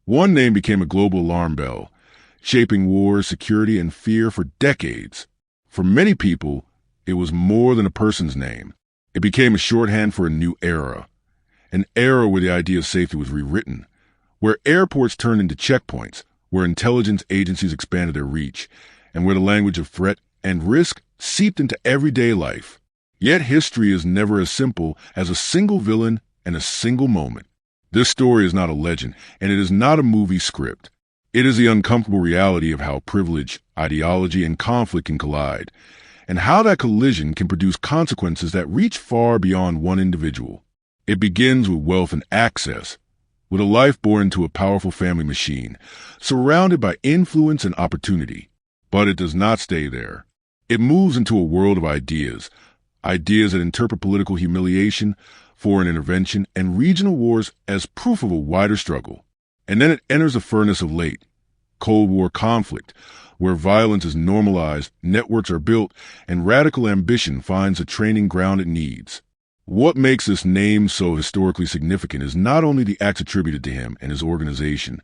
One name became a global alarm bell, shaping war, security, and fear for decades. For many people, it was more than a person's name. It became a shorthand for a new era, an era where the idea of safety was rewritten, where airports turned into checkpoints, where intelligence agencies expanded their reach, and where the language of threat and risk seeped into everyday life. Yet history is never as simple as a single villain and a single moment. This story is not a legend, and it is not a movie script. It is the uncomfortable reality of how privilege, ideology, and conflict can collide, and how that collision can produce consequences that reach far beyond one individual. It begins with wealth and access, with a life born into a powerful family machine, surrounded by influence and opportunity. But it does not stay there. It moves into a world of ideas that interpret political humiliation, foreign intervention, and regional wars as proof of a wider struggle. And then it enters the furnace of late Cold War conflict, where violence is normalized, networks are built, and radical ambition finds the training ground it needs. What makes this name so historically significant is not only the acts attributed to him and his organization,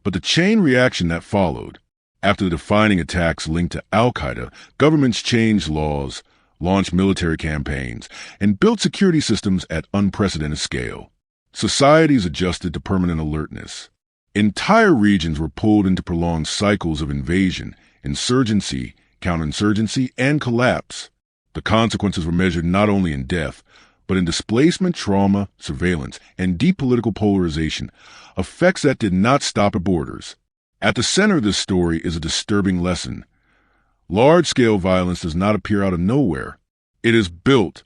but the chain reaction that followed. After the defining attacks linked to al-Qaeda, governments changed laws, launched military campaigns, and built security systems at unprecedented scale. Societies adjusted to permanent alertness. Entire regions were pulled into prolonged cycles of invasion, insurgency, counterinsurgency, and collapse. The consequences were measured not only in death, but in displacement, trauma, surveillance, and deep political polarization, effects that did not stop at borders. At the center of this story is a disturbing lesson. Large-scale violence does not appear out of nowhere. It is built,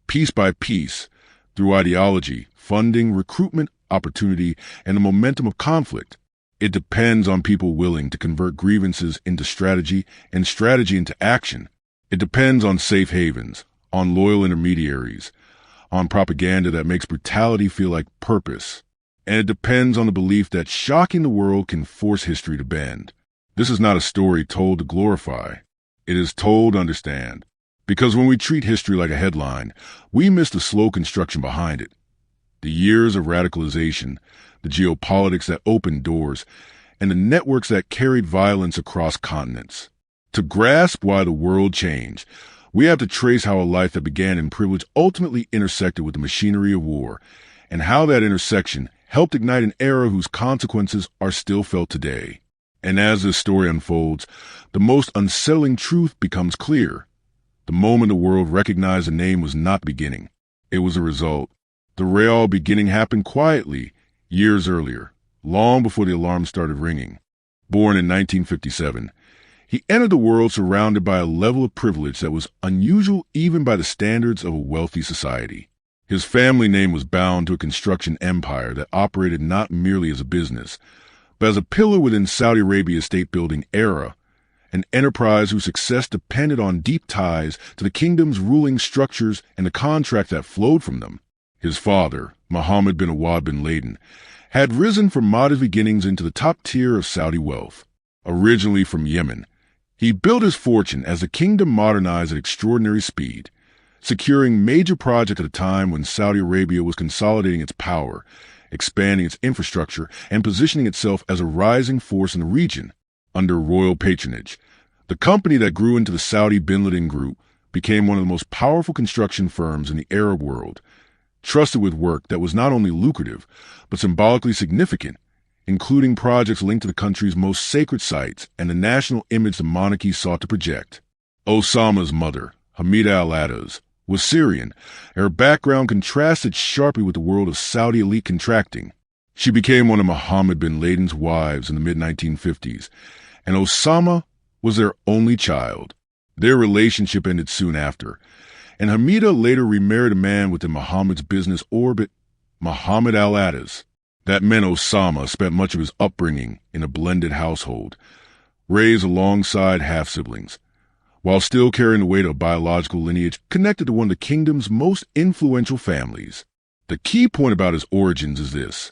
piece by piece, through ideology, funding, recruitment, opportunity, and the momentum of conflict. It depends on people willing to convert grievances into strategy and strategy into action. It depends on safe havens, on loyal intermediaries, on propaganda that makes brutality feel like purpose. And it depends on the belief that shocking the world can force history to bend. This is not a story told to glorify. It is told to understand. Because when we treat history like a headline, we miss the slow construction behind it. The years of radicalization, the geopolitics that opened doors, and the networks that carried violence across continents. To grasp why the world changed, we have to trace how a life that began in privilege ultimately intersected with the machinery of war, and how that intersection helped ignite an era whose consequences are still felt today. And as this story unfolds, the most unsettling truth becomes clear. The moment the world recognized the name was not the beginning. It was a result. The real beginning happened quietly, years earlier, long before the alarm started ringing. Born in 1957, he entered the world surrounded by a level of privilege that was unusual even by the standards of a wealthy society. His family name was bound to a construction empire that operated not merely as a business, but as a pillar within Saudi Arabia's state-building era, an enterprise whose success depended on deep ties to the kingdom's ruling structures and the contract that flowed from them. His father, Mohammed bin Laden, had risen from modest beginnings into the top tier of Saudi wealth. Originally from Yemen, he built his fortune as the kingdom modernized at extraordinary speed, securing major projects at a time when Saudi Arabia was consolidating its power, expanding its infrastructure, and positioning itself as a rising force in the region. Under royal patronage, the company that grew into the Saudi bin Laden Group became one of the most powerful construction firms in the Arab world, trusted with work that was not only lucrative, but symbolically significant, including projects linked to the country's most sacred sites and the national image the monarchy sought to project. Osama's mother, Hamida al-Adas, was Syrian, and her background contrasted sharply with the world of Saudi elite contracting. She became one of Mohammed bin Laden's wives in the mid-1950s, and Osama was their only child. Their relationship ended soon after, and Hamida later remarried a man within Mohammed's business orbit, Mohammed al-Adas. That meant Osama spent much of his upbringing in a blended household, raised alongside half-siblings, while still carrying the weight of a biological lineage connected to one of the kingdom's most influential families. The key point about his origins is this.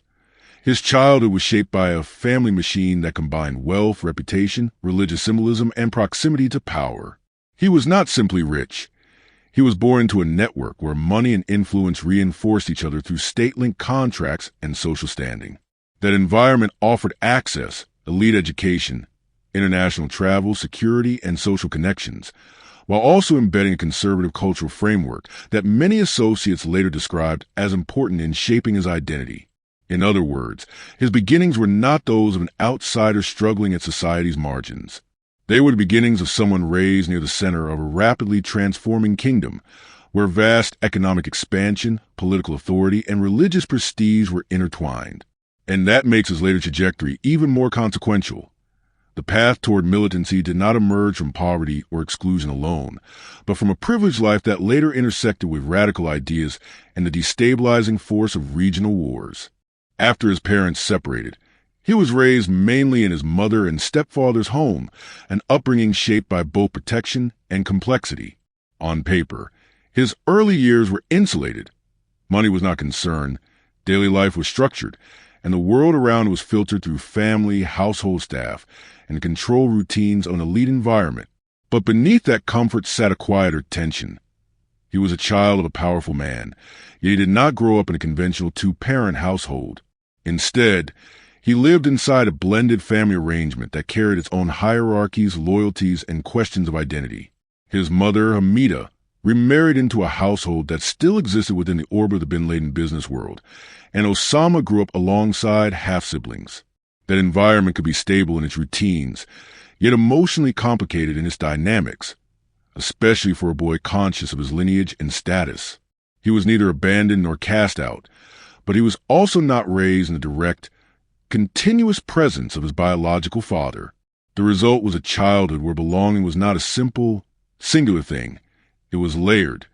His childhood was shaped by a family machine that combined wealth, reputation, religious symbolism, and proximity to power. He was not simply rich. He was born into a network where money and influence reinforced each other through state-linked contracts and social standing. That environment offered access, elite education, international travel, security, and social connections, while also embedding a conservative cultural framework that many associates later described as important in shaping his identity. In other words, his beginnings were not those of an outsider struggling at society's margins. They were the beginnings of someone raised near the center of a rapidly transforming kingdom, where vast economic expansion, political authority, and religious prestige were intertwined. And that makes his later trajectory even more consequential. The path toward militancy did not emerge from poverty or exclusion alone, but from a privileged life that later intersected with radical ideas and the destabilizing force of regional wars. After his parents separated, he was raised mainly in his mother and stepfather's home, an upbringing shaped by both protection and complexity. On paper, his early years were insulated. Money was not concerned, daily life was structured, and the world around was filtered through family, household staff, and control routines of an elite environment. But beneath that comfort sat a quieter tension. He was a child of a powerful man, yet he did not grow up in a conventional two-parent household. Instead, he lived inside a blended family arrangement that carried its own hierarchies, loyalties, and questions of identity. His mother, Hamida, remarried into a household that still existed within the orbit of the bin Laden business world, and Osama grew up alongside half-siblings. That environment could be stable in its routines, yet emotionally complicated in its dynamics, especially for a boy conscious of his lineage and status. He was neither abandoned nor cast out, but he was also not raised in the direct, continuous presence of his biological father. The result was a childhood where belonging was not a simple, singular thing. It was layered,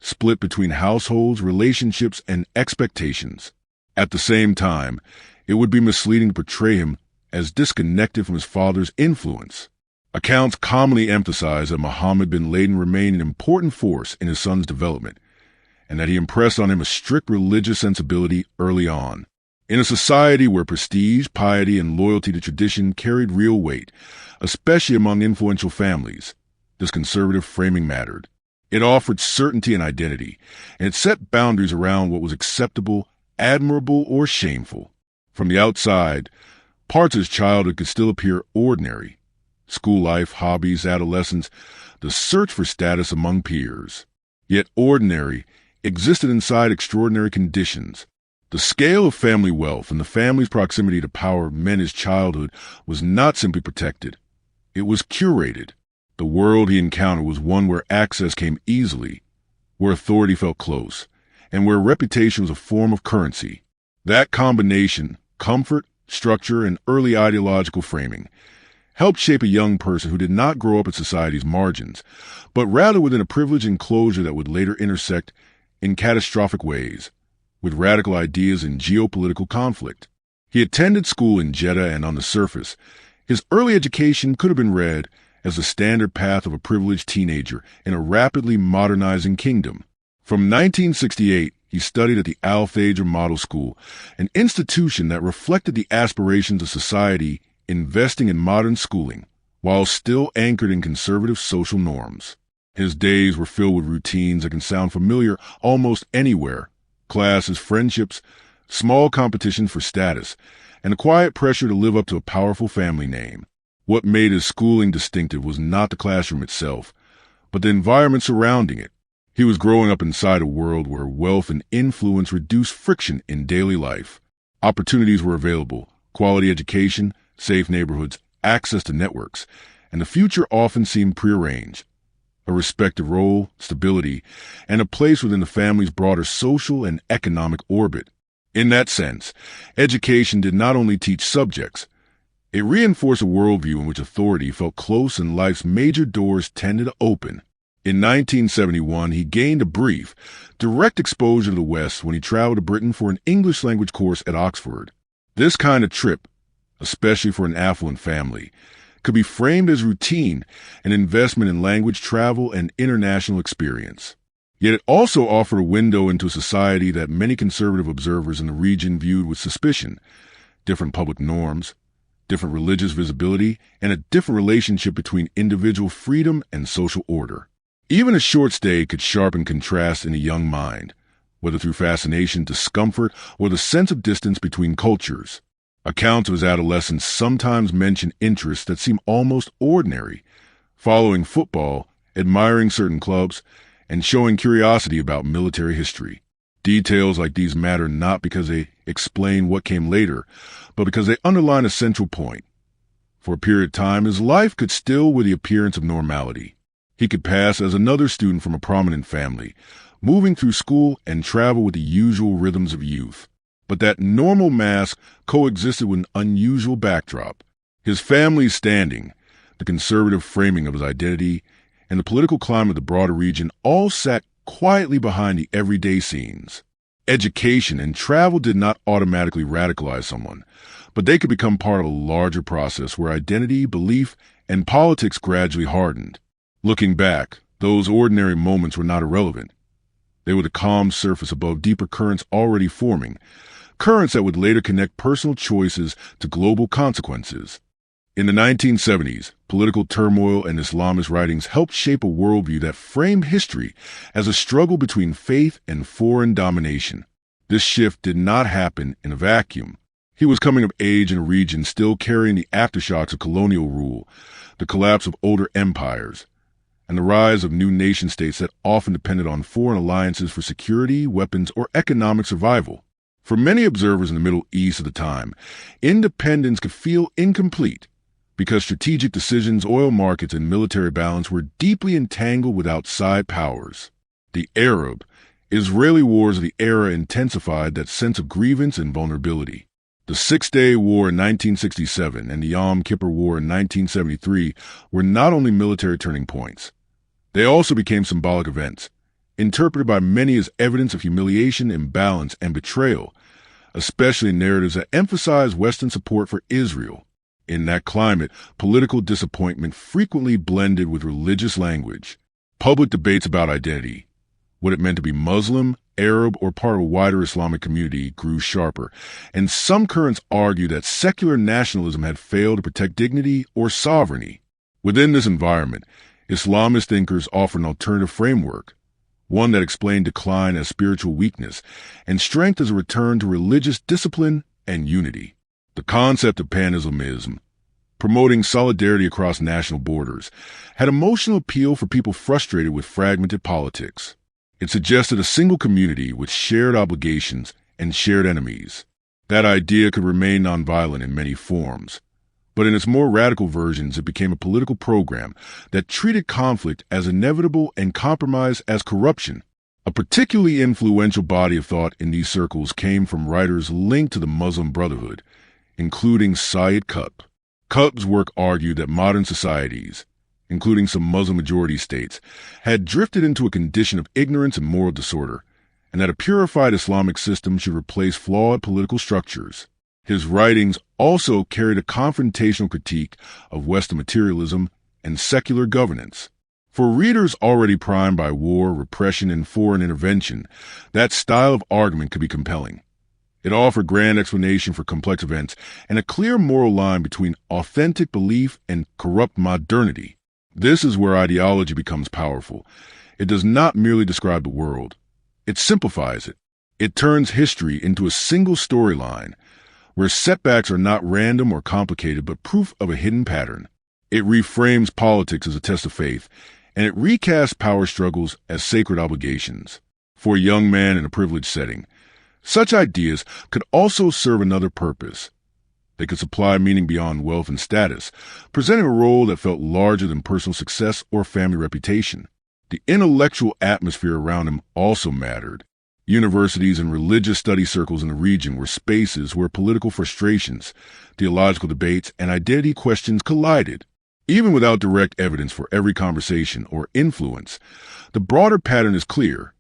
split between households, relationships, and expectations. At the same time, it would be misleading to portray him as disconnected from his father's influence. Accounts commonly emphasize that Osama bin Laden remained an important force in his son's development, and that he impressed on him a strict religious sensibility early on. In a society where prestige, piety, and loyalty to tradition carried real weight, especially among influential families, this conservative framing mattered. It offered certainty and identity, and it set boundaries around what was acceptable, admirable, or shameful. From the outside, parts of his childhood could still appear ordinary. School life, hobbies, adolescence, the search for status among peers. Yet ordinary existed inside extraordinary conditions. The scale of family wealth and the family's proximity to power meant his childhood was not simply protected. It was curated. The world he encountered was one where access came easily, where authority felt close, and where reputation was a form of currency. That combination, comfort, structure, and early ideological framing, helped shape a young person who did not grow up at society's margins, but rather within a privileged enclosure that would later intersect in catastrophic ways with radical ideas and geopolitical conflict. He attended school in Jeddah, and on the surface, his early education could have been read as the standard path of a privileged teenager in a rapidly modernizing kingdom. From 1968, he studied at the Al-Fajr Model School, an institution that reflected the aspirations of society investing in modern schooling, while still anchored in conservative social norms. His days were filled with routines that can sound familiar almost anywhere: classes, friendships, small competitions for status, and a quiet pressure to live up to a powerful family name. What made his schooling distinctive was not the classroom itself, but the environment surrounding it. He was growing up inside a world where wealth and influence reduced friction in daily life. Opportunities were available: quality education, safe neighborhoods, access to networks, and the future often seemed prearranged. A respected role, stability, and a place within the family's broader social and economic orbit. In that sense, education did not only teach subjects, it reinforced a worldview in which authority felt close and life's major doors tended to open. In 1971, he gained a brief, direct exposure to the West when he traveled to Britain for an English-language course at Oxford. This kind of trip, especially for an affluent family, could be framed as routine, an investment in language travel and international experience. Yet it also offered a window into a society that many conservative observers in the region viewed with suspicion: different public norms, different religious visibility, and a different relationship between individual freedom and social order. Even a short stay could sharpen contrast in a young mind, whether through fascination, discomfort, or the sense of distance between cultures. Accounts of his adolescence sometimes mention interests that seem almost ordinary, following football, admiring certain clubs, and showing curiosity about military history. Details like these matter not because they explain what came later, but because they underline a central point. For a period of time, his life could still wear the appearance of normality. He could pass as another student from a prominent family, moving through school and travel with the usual rhythms of youth. But that normal mask coexisted with an unusual backdrop. His family's standing, the conservative framing of his identity, and the political climate of the broader region all sat quietly behind the everyday scenes. Education and travel did not automatically radicalize someone, but they could become part of a larger process where identity, belief, and politics gradually hardened. Looking back, those ordinary moments were not irrelevant. They were the calm surface above deeper currents already forming, currents that would later connect personal choices to global consequences. In the 1970s, political turmoil and Islamist writings helped shape a worldview that framed history as a struggle between faith and foreign domination. This shift did not happen in a vacuum. He was coming of age in a region still carrying the aftershocks of colonial rule, the collapse of older empires, and the rise of new nation-states that often depended on foreign alliances for security, weapons, or economic survival. For many observers in the Middle East at the time, independence could feel incomplete because strategic decisions, oil markets, and military balance were deeply entangled with outside powers. The Arab-Israeli wars of the era intensified that sense of grievance and vulnerability. The Six-Day War in 1967 and the Yom Kippur War in 1973 were not only military turning points. They also became symbolic events, interpreted by many as evidence of humiliation, imbalance, and betrayal, especially in narratives that emphasize Western support for Israel. In that climate, political disappointment frequently blended with religious language. Public debates about identity, what it meant to be Muslim, Arab, or part of a wider Islamic community, grew sharper, and some currents argue that secular nationalism had failed to protect dignity or sovereignty. Within this environment, Islamist thinkers offered an alternative framework, one that explained decline as spiritual weakness and strength as a return to religious discipline and unity. The concept of pan-Islamism, promoting solidarity across national borders, had emotional appeal for people frustrated with fragmented politics. It suggested a single community with shared obligations and shared enemies. That idea could remain nonviolent in many forms, but in its more radical versions, it became a political program that treated conflict as inevitable and compromise as corruption. A particularly influential body of thought in these circles came from writers linked to the Muslim Brotherhood, including Sayyid Qutb. Qutb's work argued that modern societies, including some Muslim-majority states, had drifted into a condition of ignorance and moral disorder, and that a purified Islamic system should replace flawed political structures. His writings also carried a confrontational critique of Western materialism and secular governance. For readers already primed by war, repression, and foreign intervention, that style of argument could be compelling. It offered grand explanation for complex events and a clear moral line between authentic belief and corrupt modernity. This is where ideology becomes powerful. It does not merely describe the world. It simplifies it. It turns history into a single storyline, where setbacks are not random or complicated but proof of a hidden pattern. It reframes politics as a test of faith, and it recasts power struggles as sacred obligations. For a young man in a privileged setting, such ideas could also serve another purpose. They could supply meaning beyond wealth and status, presenting a role that felt larger than personal success or family reputation. The intellectual atmosphere around him also mattered. Universities and religious study circles in the region were spaces where political frustrations, theological debates, and identity questions collided. Even without direct evidence for every conversation or influence, the broader pattern is clear.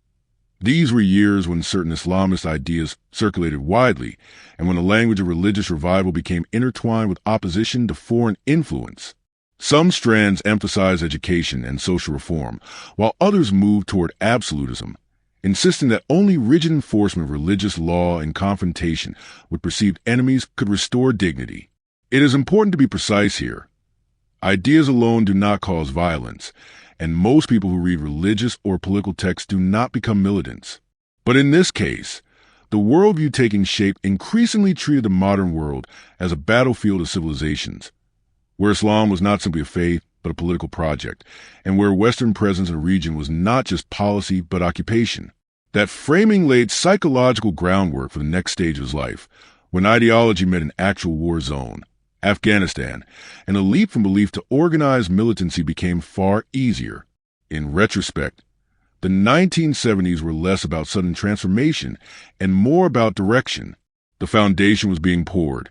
These were years when certain Islamist ideas circulated widely, and when the language of religious revival became intertwined with opposition to foreign influence. Some strands emphasized education and social reform, while others moved toward absolutism, insisting that only rigid enforcement of religious law and confrontation with perceived enemies could restore dignity. It is important to be precise here. Ideas alone do not cause violence, and most people who read religious or political texts do not become militants. But in this case, The worldview taking shape increasingly treated the modern world as a battlefield of civilizations, where Islam was not simply a faith, but a political project, and where Western presence in the region was not just policy, but occupation. That framing laid psychological groundwork for the next stage of his life, when ideology met an actual war zone, Afghanistan, and a leap from belief to organized militancy became far easier. In retrospect, the 1970s were less about sudden transformation and more about direction. The foundation was being poured,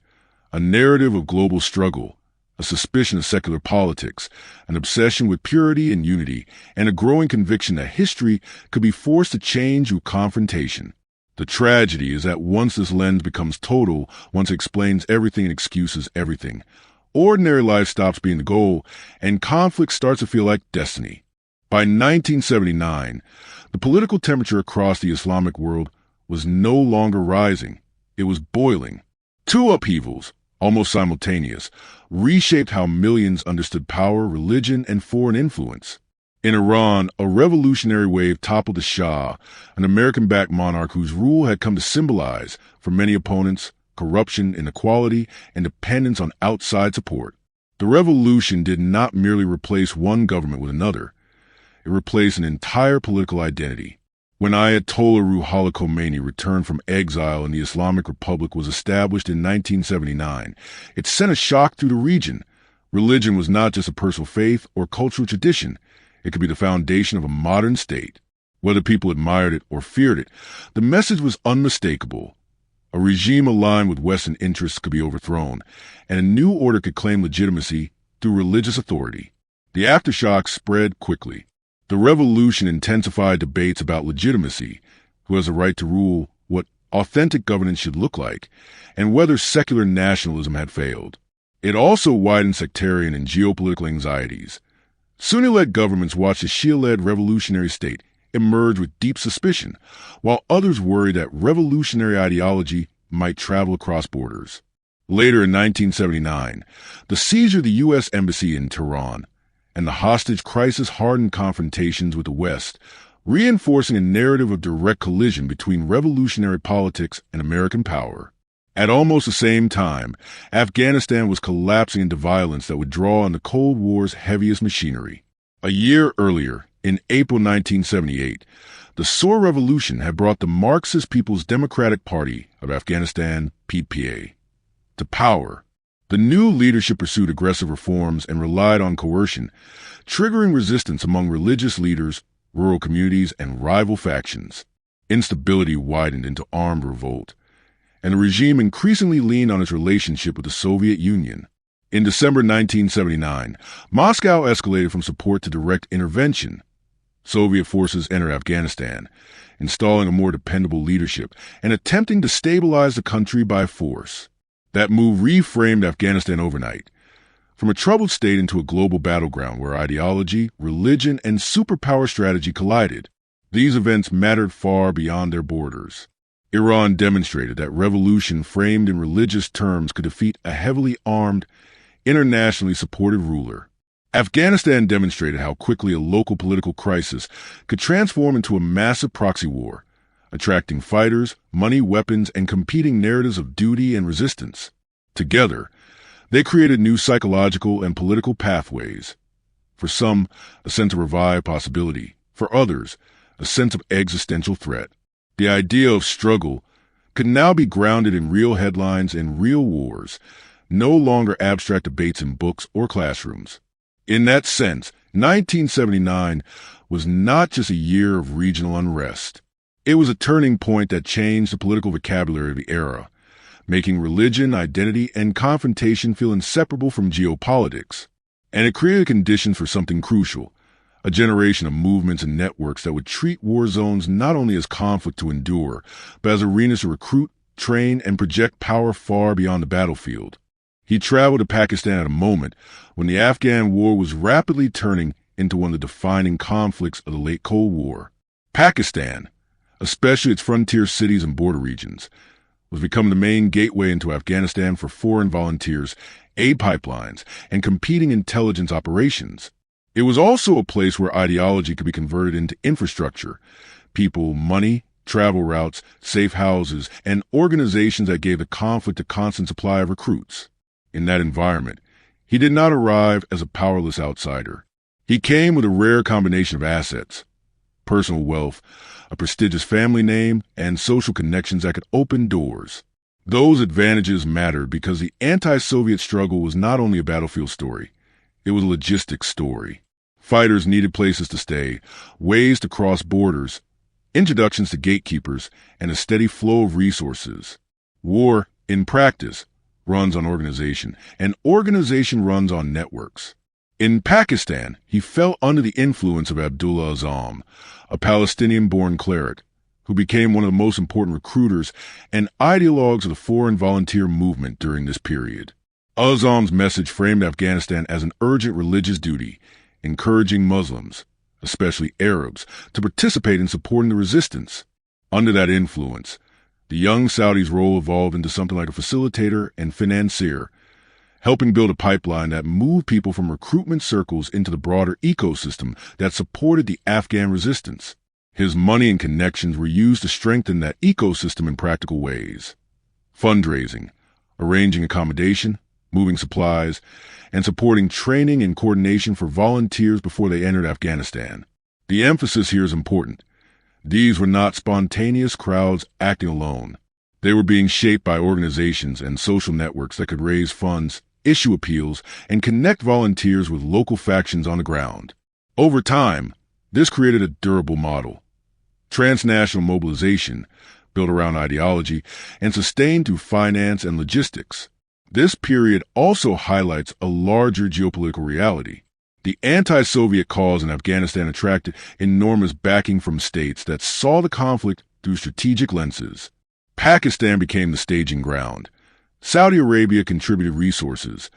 a narrative of global struggle, a suspicion of secular politics, an obsession with purity and unity, and a growing conviction that history could be forced to change through confrontation. The tragedy is that once this lens becomes total, once it explains everything and excuses everything, ordinary life stops being the goal, and conflict starts to feel like destiny. By 1979, the political temperature across the Islamic world was no longer rising. It was boiling. Two upheavals, almost simultaneous, reshaped how millions understood power, religion, and foreign influence. In Iran, a revolutionary wave toppled the Shah, an American-backed monarch whose rule had come to symbolize, for many opponents, corruption, inequality, and dependence on outside support. The revolution did not merely replace one government with another. It replaced an entire political identity. When Ayatollah Ruhollah Khomeini returned from exile and the Islamic Republic was established in 1979, it sent a shock through the region. Religion was not just a personal faith or cultural tradition. It could be the foundation of a modern state. Whether people admired it or feared it, the message was unmistakable. A regime aligned with Western interests could be overthrown, and a new order could claim legitimacy through religious authority. The aftershocks spread quickly. The revolution intensified debates about legitimacy, who has a right to rule, what authentic governance should look like, and whether secular nationalism had failed. It also widened sectarian and geopolitical anxieties. Sunni-led governments watched the Shia-led revolutionary state emerge with deep suspicion, while others worried that revolutionary ideology might travel across borders. Later in 1979, the seizure of the U.S. Embassy in Tehran and the hostage crisis hardened confrontations with the West, reinforcing a narrative of direct collision between revolutionary politics and American power. At almost the same time, Afghanistan was collapsing into violence that would draw on the Cold War's heaviest machinery. A year earlier, in April 1978, the Saur Revolution had brought the Marxist People's Democratic Party of Afghanistan, PPA, to power. The new leadership pursued aggressive reforms and relied on coercion, triggering resistance among religious leaders, rural communities, and rival factions. Instability widened into armed revolt, and the regime increasingly leaned on its relationship with the Soviet Union. In December 1979, Moscow escalated from support to direct intervention. Soviet forces entered Afghanistan, installing a more dependable leadership and attempting to stabilize the country by force. That move reframed Afghanistan overnight, from a troubled state into a global battleground where ideology, religion, and superpower strategy collided. These events mattered far beyond their borders. Iran demonstrated that revolution framed in religious terms could defeat a heavily armed, internationally supported ruler. Afghanistan demonstrated how quickly a local political crisis could transform into a massive proxy war, attracting fighters, money, weapons, and competing narratives of duty and resistance. Together, they created new psychological and political pathways. For some, a sense of revived possibility. For others, a sense of existential threat. The idea of struggle could now be grounded in real headlines and real wars, no longer abstract debates in books or classrooms. In that sense, 1979 was not just a year of regional unrest. It was a turning point that changed the political vocabulary of the era, making religion, identity, and confrontation feel inseparable from geopolitics. And it created conditions for something crucial, a generation of movements and networks that would treat war zones not only as conflict to endure, but as arenas to recruit, train, and project power far beyond the battlefield. He traveled to Pakistan at a moment when the Afghan war was rapidly turning into one of the defining conflicts of the late Cold War. Pakistan, especially its frontier cities and border regions, was becoming the main gateway into Afghanistan for foreign volunteers, aid pipelines, and competing intelligence operations. It was also a place where ideology could be converted into infrastructure, people, money, travel routes, safe houses, and organizations that gave the conflict a constant supply of recruits. In that environment, he did not arrive as a powerless outsider. He came with a rare combination of assets: personal wealth, a prestigious family name, and social connections that could open doors. Those advantages mattered because the anti-Soviet struggle was not only a battlefield story, it was a logistics story. Fighters needed places to stay, ways to cross borders, introductions to gatekeepers, and a steady flow of resources. War, in practice, runs on organization, and organization runs on networks. In Pakistan, he fell under the influence of Abdullah Azzam, a Palestinian-born cleric, who became one of the most important recruiters and ideologues of the foreign volunteer movement during this period. Azzam's message framed Afghanistan as an urgent religious duty, encouraging Muslims, especially Arabs, to participate in supporting the resistance. Under that influence, the young Saudi's role evolved into something like a facilitator and financier, helping build a pipeline that moved people from recruitment circles into the broader ecosystem that supported the Afghan resistance. His money and connections were used to strengthen that ecosystem in practical ways: fundraising, arranging accommodation, moving supplies, and supporting training and coordination for volunteers before they entered Afghanistan. The emphasis here is important. These were not spontaneous crowds acting alone. They were being shaped by organizations and social networks that could raise funds, issue appeals, and connect volunteers with local factions on the ground. Over time, this created a durable model: transnational mobilization, built around ideology, and sustained through finance and logistics. This period also highlights a larger geopolitical reality. The anti-Soviet cause in Afghanistan attracted enormous backing from states that saw the conflict through strategic lenses. Pakistan became the staging ground. Saudi Arabia contributed resources.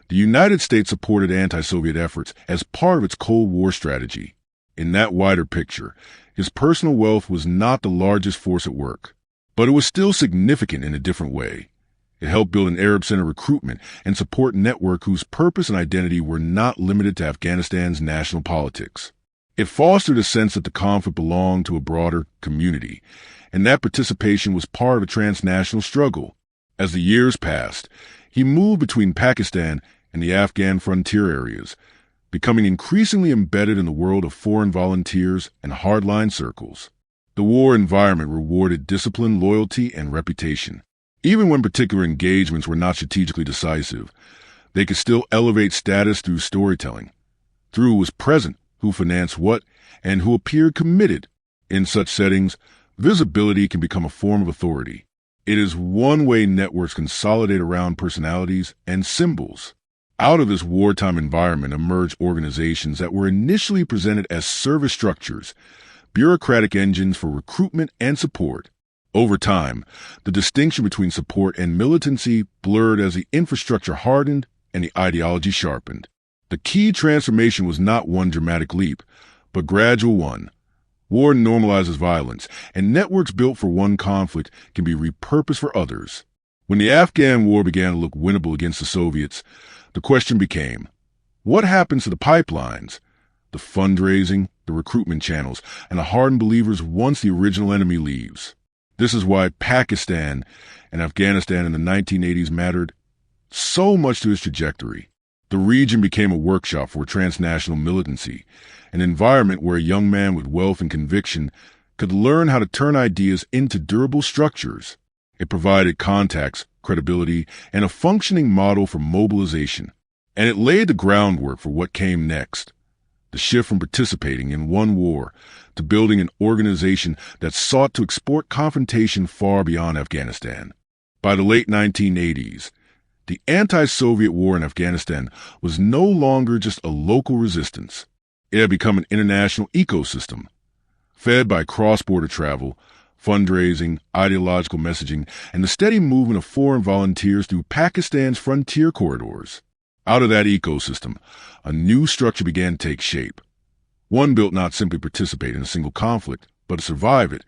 The United States supported anti-Soviet efforts as part of its Cold War strategy. In that wider picture, his personal wealth was not the largest force at work, but it was still significant in a different way. It helped build an Arab-centered recruitment and support network whose purpose and identity were not limited to Afghanistan's national politics. It fostered a sense that the conflict belonged to a broader community, and that participation was part of a transnational struggle. As the years passed, he moved between Pakistan and the Afghan frontier areas, becoming increasingly embedded in the world of foreign volunteers and hardline circles. The war environment rewarded discipline, loyalty, and reputation. Even when particular engagements were not strategically decisive, they could still elevate status through storytelling, through who was present, who financed what, and who appeared committed. In such settings, visibility can become a form of authority. It is one way networks consolidate around personalities and symbols. Out of this wartime environment emerged organizations that were initially presented as service structures, bureaucratic engines for recruitment and support. Over time, the distinction between support and militancy blurred as the infrastructure hardened and the ideology sharpened. The key transformation was not one dramatic leap, but gradual one. War normalizes violence, and networks built for one conflict can be repurposed for others. When the Afghan war began to look winnable against the Soviets, the question became, what happens to the pipelines, the fundraising, the recruitment channels, and the hardened believers once the original enemy leaves? This is why Pakistan and Afghanistan in the 1980s mattered so much to his trajectory. The region became a workshop for transnational militancy, an environment where a young man with wealth and conviction could learn how to turn ideas into durable structures. It provided contacts, credibility, and a functioning model for mobilization. And it laid the groundwork for what came next: the shift from participating in one war to building an organization that sought to export confrontation far beyond Afghanistan. By the late 1980s, the anti-Soviet war in Afghanistan was no longer just a local resistance. It had become an international ecosystem, fed by cross-border travel, fundraising, ideological messaging, and the steady movement of foreign volunteers through Pakistan's frontier corridors. Out of that ecosystem, a new structure began to take shape. One built not simply to participate in a single conflict, but to survive it,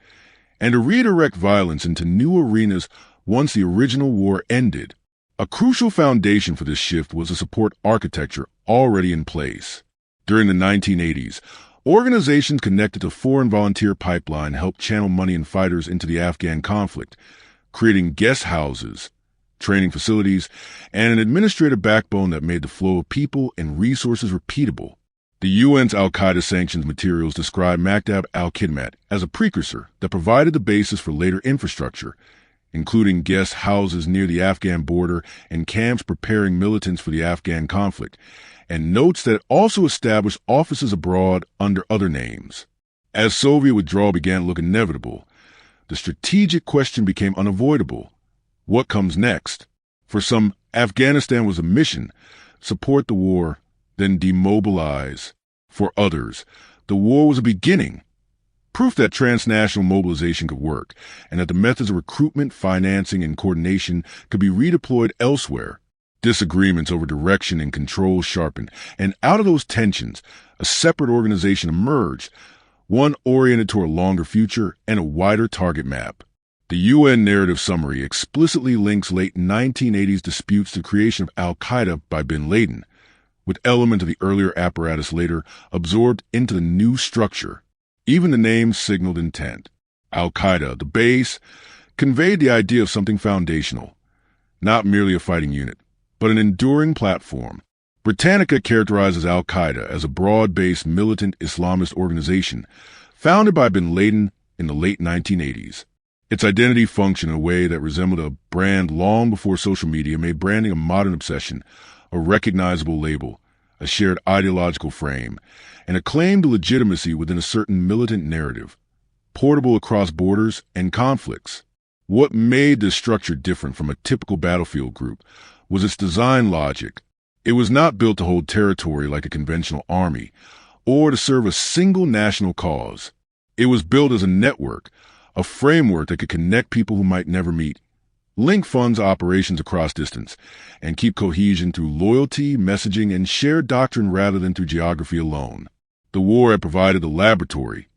and to redirect violence into new arenas once the original war ended. A crucial foundation for this shift was the support architecture already in place. During the 1980s, Organizations connected to foreign volunteer pipeline helped channel money and fighters into the Afghan conflict, creating guest houses, training facilities, and an administrative backbone that made the flow of people and resources repeatable. The UN's al-Qaeda sanctions materials describe Maktab al-Khidmat as a precursor that provided the basis for later infrastructure, including guest houses near the Afghan border and camps preparing militants for the Afghan conflict, and notes that it also established offices abroad under other names. As Soviet withdrawal began to look inevitable, the strategic question became unavoidable. What comes next? For some, Afghanistan was a mission: support the war, then demobilize. For others, the war was a beginning, proof that transnational mobilization could work, and that the methods of recruitment, financing, and coordination could be redeployed elsewhere. Disagreements over direction and control sharpened, and out of those tensions, a separate organization emerged, one oriented toward a longer future and a wider target map. The UN narrative summary explicitly links late 1980s disputes to the creation of al-Qaeda by bin Laden, with elements of the earlier apparatus later absorbed into the new structure. Even the name signaled intent. Al-Qaeda, the base, conveyed the idea of something foundational, not merely a fighting unit, but an enduring platform. Britannica characterizes al-Qaeda as a broad-based militant Islamist organization founded by bin Laden in the late 1980s. Its identity functioned in a way that resembled a brand long before social media made branding a modern obsession, a recognizable label, a shared ideological frame, and a claim to legitimacy within a certain militant narrative, portable across borders and conflicts. What made this structure different from a typical battlefield group was its design logic. It was not built to hold territory like a conventional army, or to serve a single national cause. It was built as a network, a framework that could connect people who might never meet, link funds operations across distance, and keep cohesion through loyalty, messaging, and shared doctrine rather than through geography alone. The war had provided the laboratory,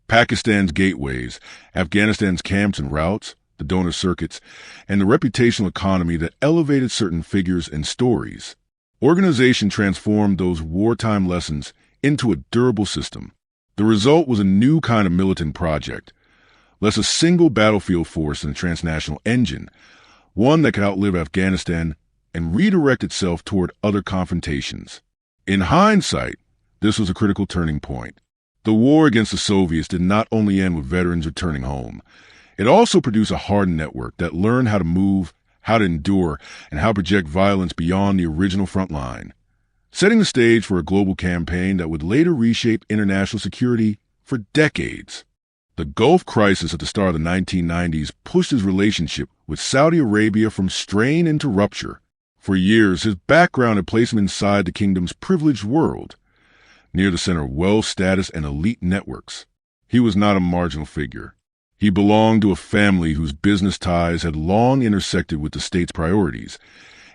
Pakistan's gateways, Afghanistan's camps and routes, the donor circuits, and the reputational economy that elevated certain figures and stories. Organization transformed those wartime lessons into a durable system. The result was a new kind of militant project, less a single battlefield force than a transnational engine, one that could outlive Afghanistan and redirect itself toward other confrontations. In hindsight, this was a critical turning point. The war against the Soviets did not only end with veterans returning home. It also produced a hardened network that learned how to move, how to endure, and how to project violence beyond the original front line, setting the stage for a global campaign that would later reshape international security for decades. The Gulf crisis at the start of the 1990s pushed his relationship with Saudi Arabia from strain into rupture. For years, his background had placed him inside the kingdom's privileged world, near the center of wealth, status, and elite networks. He was not a marginal figure. He belonged to a family whose business ties had long intersected with the state's priorities,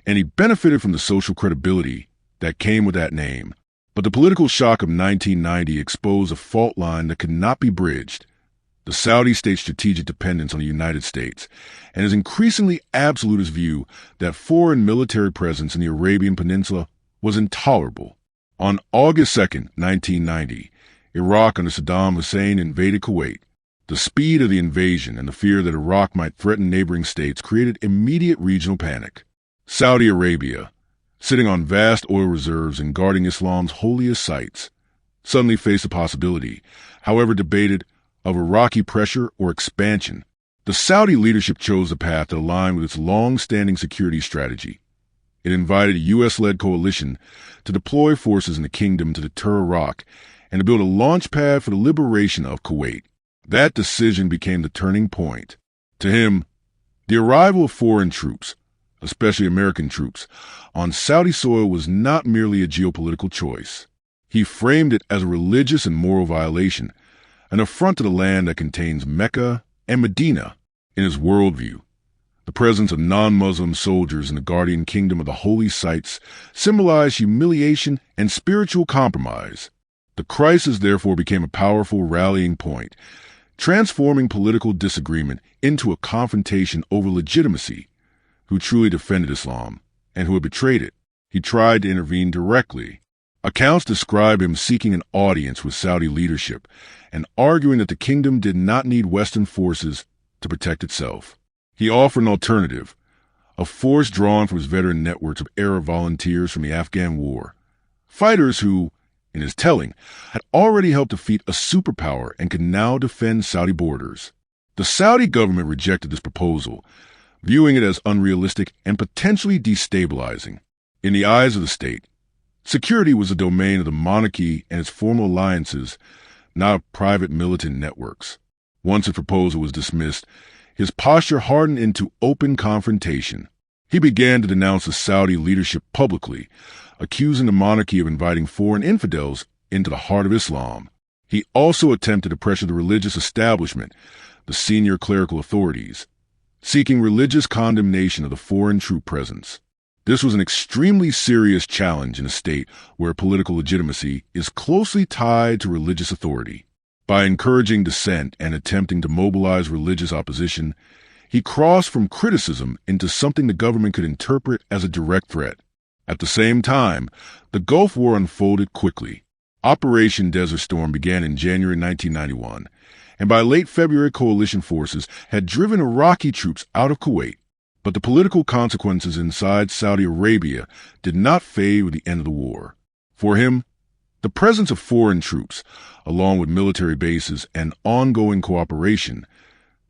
and he benefited from the social credibility that came with that name. But the political shock of 1990 exposed a fault line that could not be bridged: the Saudi state's strategic dependence on the United States, and his increasingly absolutist view that foreign military presence in the Arabian Peninsula was intolerable. On August 2, 1990, Iraq under Saddam Hussein invaded Kuwait. The speed of the invasion and the fear that Iraq might threaten neighboring states created immediate regional panic. Saudi Arabia, sitting on vast oil reserves and guarding Islam's holiest sites, suddenly faced the possibility, however debated, of Iraqi pressure or expansion. The Saudi leadership chose a path that aligned with its long-standing security strategy. It invited a U.S.-led coalition to deploy forces in the kingdom to deter Iraq and to build a launch pad for the liberation of Kuwait. That decision became the turning point. To him, the arrival of foreign troops, especially American troops, on Saudi soil was not merely a geopolitical choice. He framed it as a religious and moral violation, an affront to the land that contains Mecca and Medina. In his worldview, the presence of non-Muslim soldiers in the guardian kingdom of the holy sites symbolized humiliation and spiritual compromise. The crisis therefore became a powerful rallying point, transforming political disagreement into a confrontation over legitimacy. Who truly defended Islam and who had betrayed it? He tried to intervene directly. Accounts describe him seeking an audience with Saudi leadership and arguing that the kingdom did not need Western forces to protect itself. He offered an alternative, a force drawn from his veteran networks of Arab volunteers from the Afghan War, fighters who, in his telling, had already helped defeat a superpower and could now defend Saudi borders. The Saudi government rejected this proposal, viewing it as unrealistic and potentially destabilizing. In the eyes of the state, security was a domain of the monarchy and its formal alliances, not of private militant networks. Once his proposal was dismissed, his posture hardened into open confrontation. He began to denounce the Saudi leadership publicly, accusing the monarchy of inviting foreign infidels into the heart of Islam. He also attempted to pressure the religious establishment, the senior clerical authorities, seeking religious condemnation of the foreign troop presence. This was an extremely serious challenge in a state where political legitimacy is closely tied to religious authority. By encouraging dissent and attempting to mobilize religious opposition, he crossed from criticism into something the government could interpret as a direct threat. At the same time, the Gulf War unfolded quickly. Operation Desert Storm began in January 1991, and by late February coalition forces had driven Iraqi troops out of Kuwait. But the political consequences inside Saudi Arabia did not fade with the end of the war. For him, the presence of foreign troops, along with military bases and ongoing cooperation,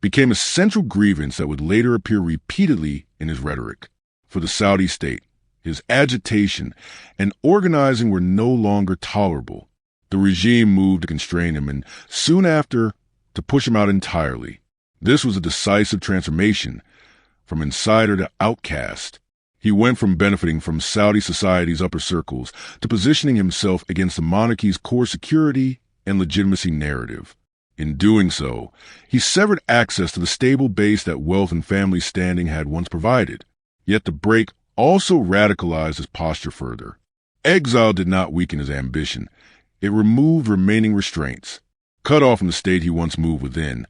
became a central grievance that would later appear repeatedly in his rhetoric. For the Saudi state, his agitation and organizing were no longer tolerable. The regime moved to constrain him and, soon after, to push him out entirely. This was a decisive transformation. From insider to outcast, he went from benefiting from Saudi society's upper circles to positioning himself against the monarchy's core security and legitimacy narrative. In doing so, he severed access to the stable base that wealth and family standing had once provided. Yet the break also radicalized his posture further. Exile did not weaken his ambition. It removed remaining restraints. Cut off from the state he once moved within,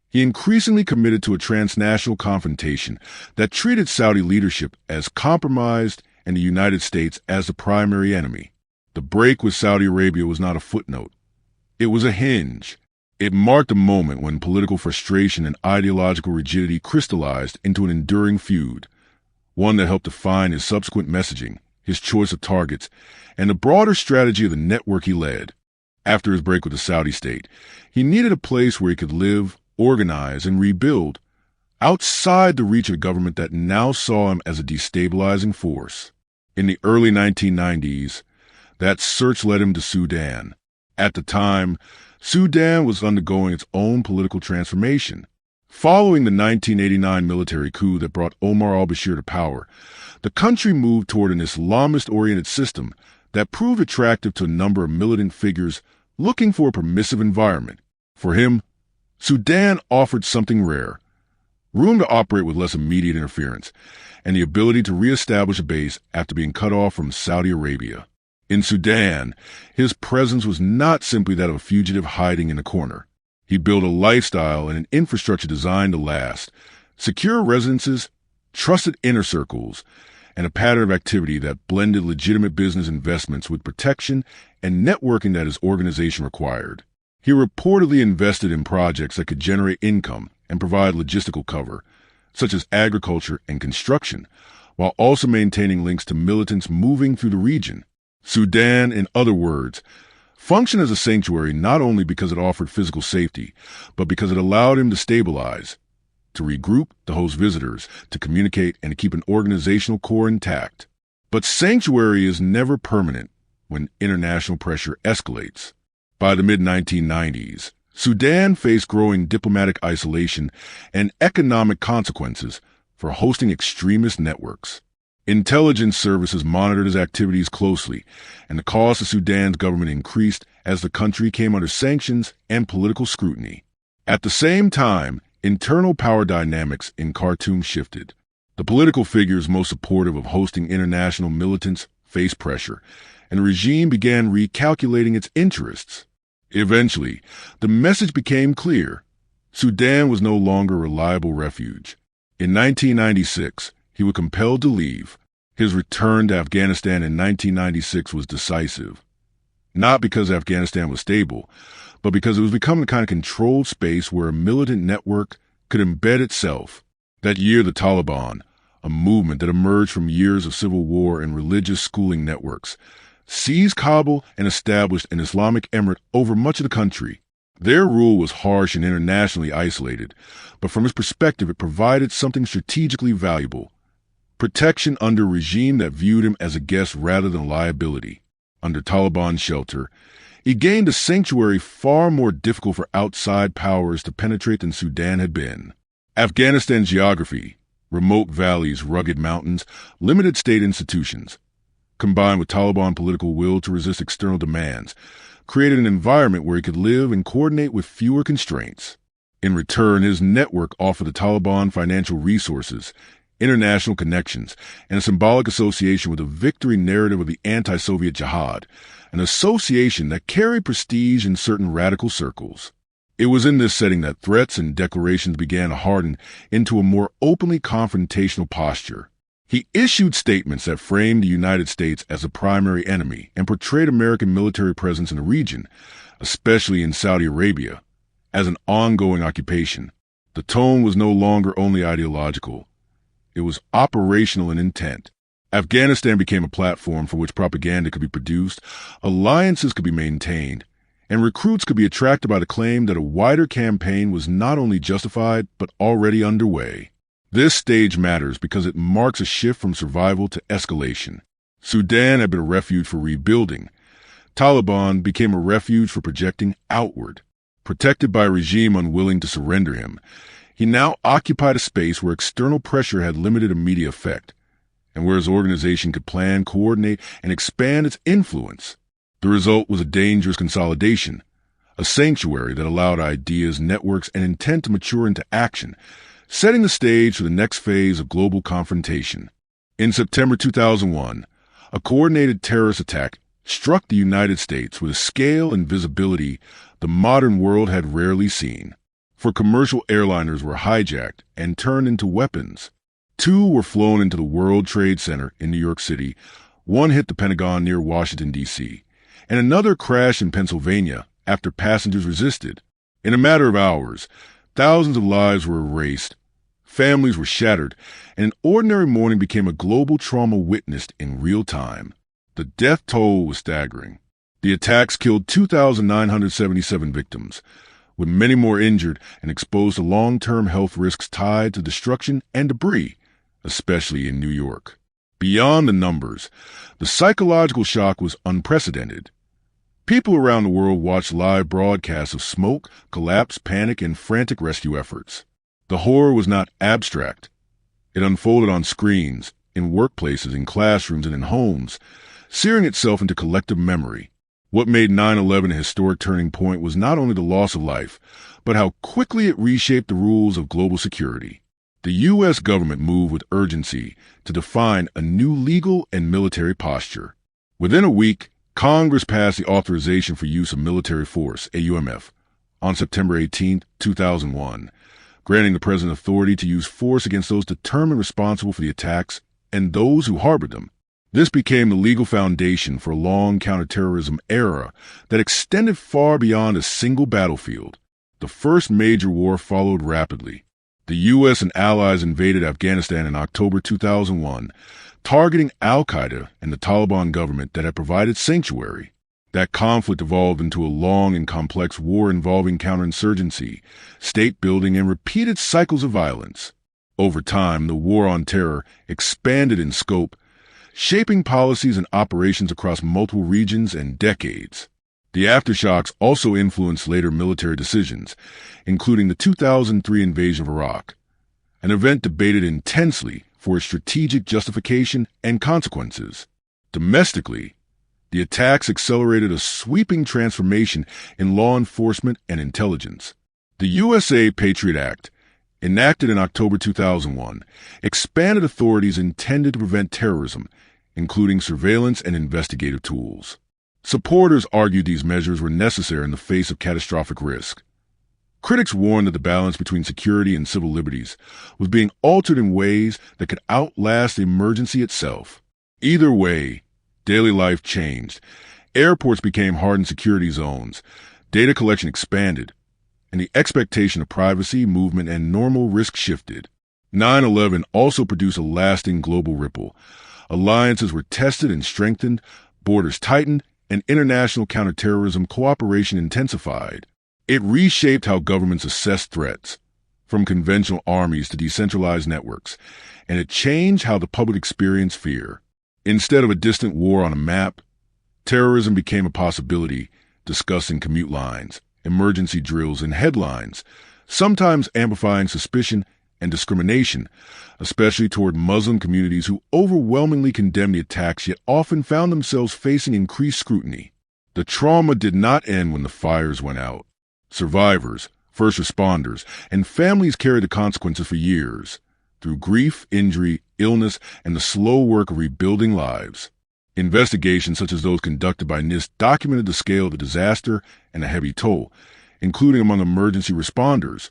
he increasingly committed to a transnational confrontation that treated Saudi leadership as compromised and the United States as the primary enemy. The break with Saudi Arabia was not a footnote. It was a hinge. It marked a moment when political frustration and ideological rigidity crystallized into an enduring feud, one that helped define his subsequent messaging, his choice of targets, and the broader strategy of the network he led. After his break with the Saudi state, he needed a place where he could live, organize, and rebuild outside the reach of a government that now saw him as a destabilizing force. In the early 1990s, that search led him to Sudan. At the time, Sudan was undergoing its own political transformation. Following the 1989 military coup that brought Omar al-Bashir to power, the country moved toward an Islamist-oriented system that proved attractive to a number of militant figures looking for a permissive environment. For him, Sudan offered something rare: room to operate with less immediate interference, and the ability to reestablish a base after being cut off from Saudi Arabia. In Sudan, his presence was not simply that of a fugitive hiding in a corner. He built a lifestyle and an infrastructure designed to last, secure residences, trusted inner circles, and a pattern of activity that blended legitimate business investments with protection and networking that his organization required. He reportedly invested in projects that could generate income and provide logistical cover, such as agriculture and construction, while also maintaining links to militants moving through the region. Sudan, in other words, functioned as a sanctuary not only because it offered physical safety, but because it allowed him to stabilize, to regroup, to host visitors, to communicate, and to keep an organizational core intact. But sanctuary is never permanent when international pressure escalates. By the mid-1990s, Sudan faced growing diplomatic isolation and economic consequences for hosting extremist networks. Intelligence services monitored his activities closely, and the cost of Sudan's government increased as the country came under sanctions and political scrutiny. At the same time, internal power dynamics in Khartoum shifted. The political figures most supportive of hosting international militants faced pressure, and the regime began recalculating its interests. Eventually, the message became clear: Sudan was no longer a reliable refuge. In 1996, he was compelled to leave. His return to Afghanistan in 1996 was decisive. not because Afghanistan was stable, but because it was becoming the kind of controlled space where a militant network could embed itself. That year, the Taliban, a movement that emerged from years of civil war and religious schooling networks, seized Kabul and established an Islamic emirate over much of the country. Their rule was harsh and internationally isolated, but from its perspective it provided something strategically valuable: protection under a regime that viewed him as a guest rather than a liability. Under Taliban shelter, he gained a sanctuary far more difficult for outside powers to penetrate than Sudan had been. Afghanistan's geography, remote valleys, rugged mountains, limited state institutions, combined with Taliban political will to resist external demands, created an environment where he could live and coordinate with fewer constraints. In return, his network offered the Taliban financial resources, international connections, and a symbolic association with the victory narrative of the anti-Soviet jihad, an association that carried prestige in certain radical circles. It was in this setting that threats and declarations began to harden into a more openly confrontational posture. He issued statements that framed the United States as a primary enemy and portrayed American military presence in the region, especially in Saudi Arabia, as an ongoing occupation. The tone was no longer only ideological. It was operational in intent. Afghanistan became a platform for which propaganda could be produced, alliances could be maintained, and recruits could be attracted by the claim that a wider campaign was not only justified but already underway. This stage matters because it marks a shift from survival to escalation. Sudan had been a refuge for rebuilding. Taliban became a refuge for projecting outward. Protected by a regime unwilling to surrender him, he now occupied a space where external pressure had limited immediate effect, and where his organization could plan, coordinate, and expand its influence. The result was a dangerous consolidation, a sanctuary that allowed ideas, networks, and intent to mature into action, setting the stage for the next phase of global confrontation. In September 2001, a coordinated terrorist attack struck the United States with a scale and visibility the modern world had rarely seen. 4 commercial airliners were hijacked and turned into weapons. 2 were flown into the World Trade Center in New York City, 1 hit the Pentagon near Washington, D.C., and another crashed in Pennsylvania after passengers resisted. In a matter of hours, thousands of lives were erased, families were shattered, and an ordinary morning became a global trauma witnessed in real time. The death toll was staggering. The attacks killed 2,977 victims, with many more injured and exposed to long-term health risks tied to destruction and debris, especially in New York. Beyond the numbers, the psychological shock was unprecedented. People around the world watched live broadcasts of smoke, collapse, panic, and frantic rescue efforts. The horror was not abstract. It unfolded on screens, in workplaces, in classrooms, and in homes, searing itself into collective memory. What made 9/11 a historic turning point was not only the loss of life, but how quickly it reshaped the rules of global security. The U.S. government moved with urgency to define a new legal and military posture. Within a week, Congress passed the Authorization for Use of Military Force, AUMF, on September 18, 2001, granting the president authority to use force against those determined responsible for the attacks and those who harbored them. This became the legal foundation for a long counterterrorism era that extended far beyond a single battlefield. The first major war followed rapidly. The U.S. and allies invaded Afghanistan in October 2001, targeting al-Qaeda and the Taliban government that had provided sanctuary. That conflict evolved into a long and complex war involving counterinsurgency, state building, and repeated cycles of violence. Over time, the war on terror expanded in scope, shaping policies and operations across multiple regions and decades. The aftershocks also influenced later military decisions, including the 2003 invasion of Iraq, an event debated intensely for its strategic justification and consequences. Domestically, the attacks accelerated a sweeping transformation in law enforcement and intelligence. The USA Patriot Act, enacted in October 2001, expanded authorities intended to prevent terrorism, including surveillance and investigative tools. Supporters argued these measures were necessary in the face of catastrophic risk. Critics warned that the balance between security and civil liberties was being altered in ways that could outlast the emergency itself. Either way, daily life changed. Airports became hardened security zones, data collection expanded, and the expectation of privacy, movement, and normal risk shifted. 9/11 also produced a lasting global ripple. Alliances were tested and strengthened, borders tightened, and international counterterrorism cooperation intensified. It reshaped how governments assess threats, from conventional armies to decentralized networks, and it changed how the public experienced fear. Instead of a distant war on a map, terrorism became a possibility, discussing commute lines, emergency drills, and headlines, sometimes amplifying suspicion and discrimination, especially toward Muslim communities who overwhelmingly condemned the attacks yet often found themselves facing increased scrutiny. The trauma did not end when the fires went out. Survivors, first responders, and families carried the consequences for years, through grief, injury, illness, and the slow work of rebuilding lives. Investigations such as those conducted by NIST documented the scale of the disaster and the heavy toll, including among emergency responders,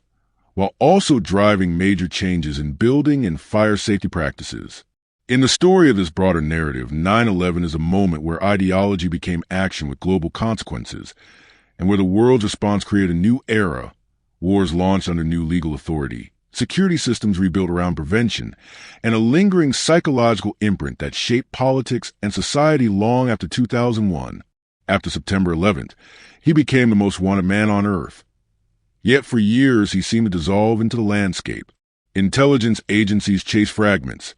while also driving major changes in building and fire safety practices. In the story of this broader narrative, 9/11 is a moment where ideology became action with global consequences, and where the world's response created a new era, wars launched under new legal authority, security systems rebuilt around prevention, and a lingering psychological imprint that shaped politics and society long after 2001. After September 11th, he became the most wanted man on Earth. Yet for years he seemed to dissolve into the landscape. Intelligence agencies chased fragments,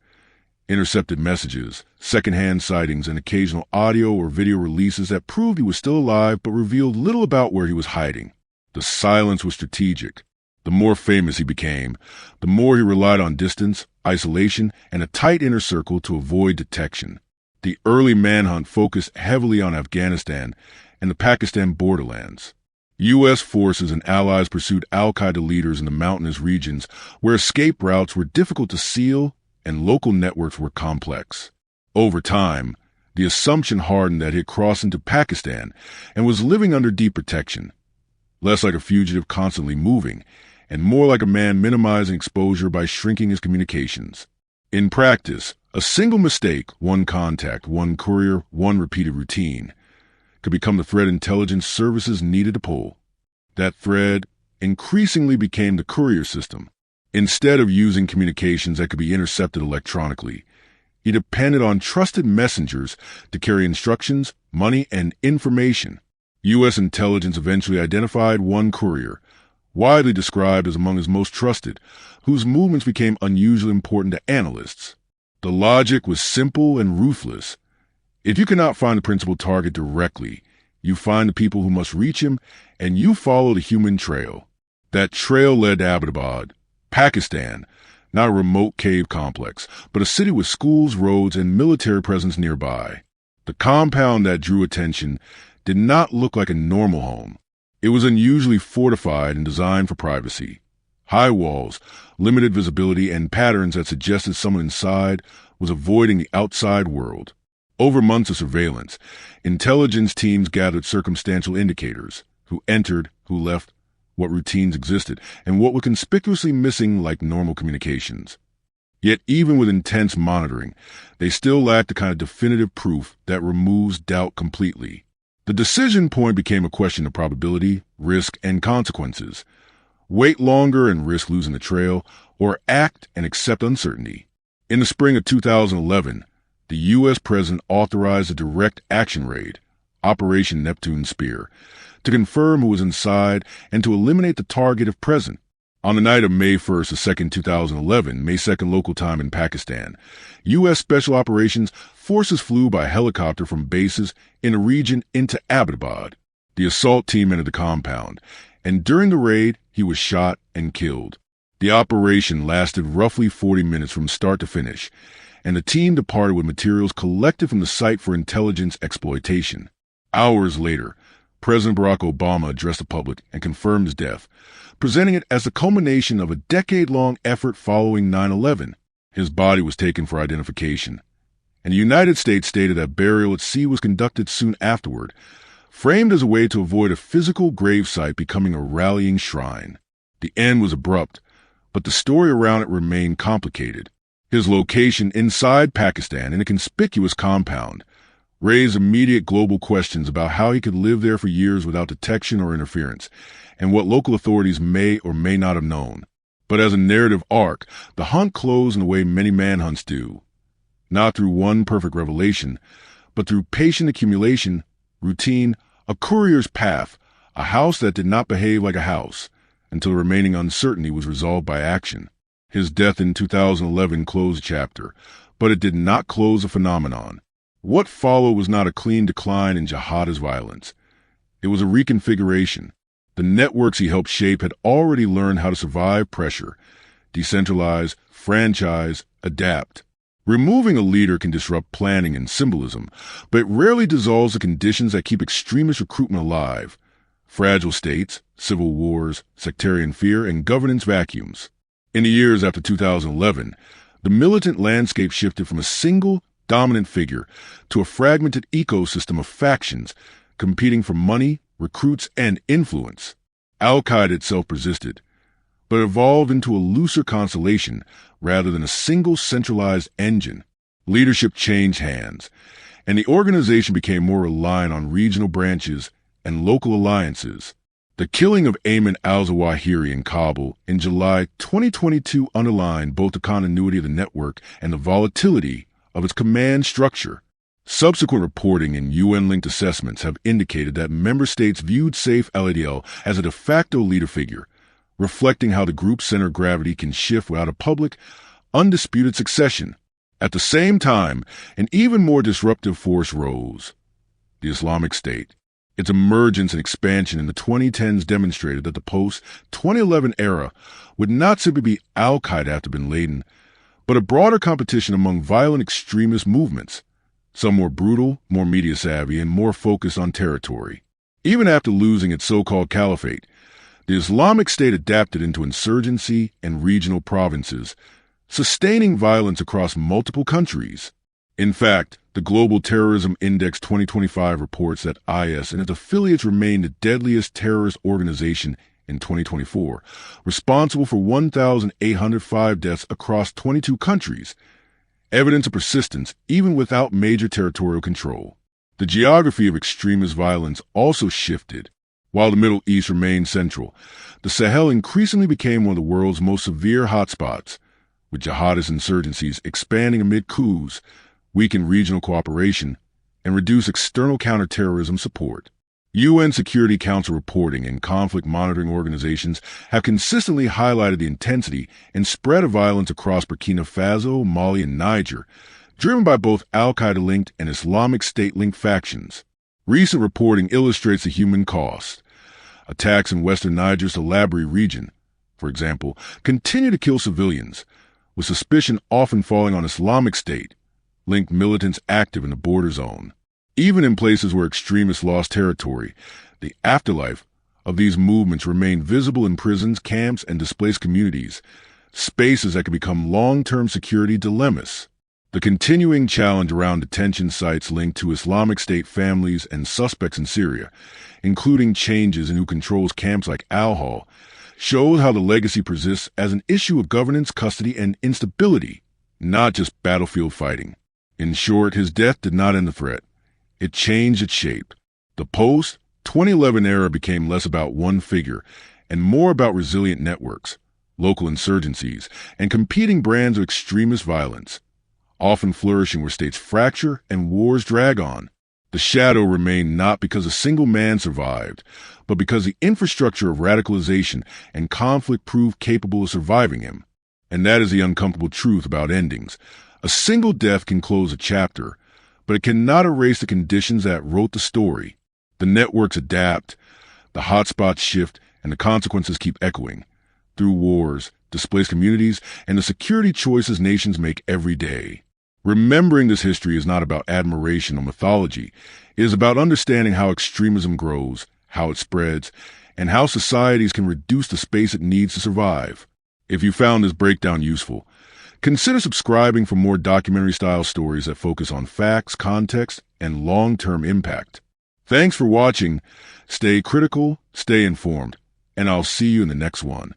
intercepted messages, secondhand sightings, and occasional audio or video releases that proved he was still alive but revealed little about where he was hiding. The silence was strategic. The more famous he became, the more he relied on distance, isolation, and a tight inner circle to avoid detection. The early manhunt focused heavily on Afghanistan and the Pakistan borderlands. U.S. forces and allies pursued al-Qaeda leaders in the mountainous regions where escape routes were difficult to seal and local networks were complex. Over time, the assumption hardened that he had crossed into Pakistan and was living under deep protection, less like a fugitive constantly moving, and more like a man minimizing exposure by shrinking his communications. In practice, a single mistake, one contact, one courier, one repeated routine, could become the thread intelligence services needed to pull. That thread increasingly became the courier system. Instead of using communications that could be intercepted electronically, he depended on trusted messengers to carry instructions, money, and information. U.S. intelligence eventually identified one courier, widely described as among his most trusted, whose movements became unusually important to analysts. The logic was simple and ruthless. If you cannot find the principal target directly, you find the people who must reach him, and you follow the human trail. That trail led to Abbottabad, Pakistan, not a remote cave complex, but a city with schools, roads, and military presence nearby. The compound that drew attention did not look like a normal home. It was unusually fortified and designed for privacy. High walls, limited visibility, and patterns that suggested someone inside was avoiding the outside world. Over months of surveillance, intelligence teams gathered circumstantial indicators: who entered, who left, what routines existed, and what was conspicuously missing like normal communications. Yet even with intense monitoring, they still lacked the kind of definitive proof that removes doubt completely. The decision point became a question of probability, risk, and consequences. Wait longer and risk losing the trail, or act and accept uncertainty. In the spring of 2011, the U.S. president authorized a direct action raid, Operation Neptune Spear, to confirm who was inside and to eliminate the target if present. On the night of May 1st to 2nd, 2011, May 2nd local time in Pakistan, U.S. Special Operations forces flew by helicopter from bases in the region into Abbottabad. The assault team entered the compound, and during the raid, he was shot and killed. The operation lasted roughly 40 minutes from start to finish, and the team departed with materials collected from the site for intelligence exploitation. Hours later, President Barack Obama addressed the public and confirmed his death, presenting it as the culmination of a decade-long effort following 9/11. His body was taken for identification, and the United States stated that burial at sea was conducted soon afterward, framed as a way to avoid a physical gravesite becoming a rallying shrine. The end was abrupt, but the story around it remained complicated. His location inside Pakistan in a conspicuous compound, raised immediate global questions about how he could live there for years without detection or interference, and what local authorities may or may not have known. But as a narrative arc, the hunt closed in the way many manhunts do. Not through one perfect revelation, but through patient accumulation, routine, a courier's path, a house that did not behave like a house, until remaining uncertainty was resolved by action. His death in 2011 closed a chapter, but it did not close a phenomenon. What followed was not a clean decline in jihadist violence. It was a reconfiguration. The networks he helped shape had already learned how to survive pressure, decentralize, franchise, adapt. Removing a leader can disrupt planning and symbolism, but it rarely dissolves the conditions that keep extremist recruitment alive: fragile states, civil wars, sectarian fear, and governance vacuums. In the years after 2011, the militant landscape shifted from a single, dominant figure to a fragmented ecosystem of factions competing for money, recruits, and influence. Al-Qaeda itself persisted, but evolved into a looser constellation rather than a single centralized engine. Leadership changed hands, and the organization became more reliant on regional branches and local alliances. The killing of Ayman al-Zawahiri in Kabul in July 2022 underlined both the continuity of the network and the volatility of its command structure. Subsequent reporting and UN-linked assessments have indicated that member states viewed Saif al-Adil as a de facto leader figure, reflecting how the group's center of gravity can shift without a public, undisputed succession. At the same time, an even more disruptive force rose: the Islamic State. Its emergence and expansion in the 2010s demonstrated that the post-2011 era would not simply be Al-Qaeda after bin Laden, but a broader competition among violent extremist movements, some more brutal, more media-savvy, and more focused on territory. Even after losing its so-called caliphate, the Islamic State adapted into insurgency and regional provinces, sustaining violence across multiple countries. In fact, the Global Terrorism Index 2025 reports that IS and its affiliates remain the deadliest terrorist organization in 2024, responsible for 1,805 deaths across 22 countries, evidence of persistence even without major territorial control. The geography of extremist violence also shifted. While the Middle East remained central, the Sahel increasingly became one of the world's most severe hotspots, with jihadist insurgencies expanding amid coups, weakened regional cooperation, and reduced external counterterrorism support. UN Security Council reporting and conflict monitoring organizations have consistently highlighted the intensity and spread of violence across Burkina Faso, Mali, and Niger, driven by both Al-Qaeda-linked and Islamic State-linked factions. Recent reporting illustrates the human cost. Attacks in western Niger's Talabri region, for example, continue to kill civilians, with suspicion often falling on Islamic State-linked militants active in the border zone. Even in places where extremists lost territory, the afterlife of these movements remained visible in prisons, camps, and displaced communities, spaces that could become long-term security dilemmas. The continuing challenge around detention sites linked to Islamic State families and suspects in Syria, including changes in who controls camps like Al-Hol, shows how the legacy persists as an issue of governance, custody, and instability, not just battlefield fighting. In short, his death did not end the threat. It changed its shape. The post-2011 era became less about one figure and more about resilient networks, local insurgencies, and competing brands of extremist violence, often flourishing where states fracture and wars drag on. The shadow remained not because a single man survived, but because the infrastructure of radicalization and conflict proved capable of surviving him. And that is the uncomfortable truth about endings. A single death can close a chapter, but it cannot erase the conditions that wrote the story. The networks adapt, the hotspots shift, and the consequences keep echoing through wars, displaced communities, and the security choices nations make every day. Remembering this history is not about admiration or mythology. It is about understanding how extremism grows, how it spreads, and how societies can reduce the space it needs to survive. If you found this breakdown useful, consider subscribing for more documentary-style stories that focus on facts, context, and long-term impact. Thanks for watching. Stay critical, stay informed, and I'll see you in the next one.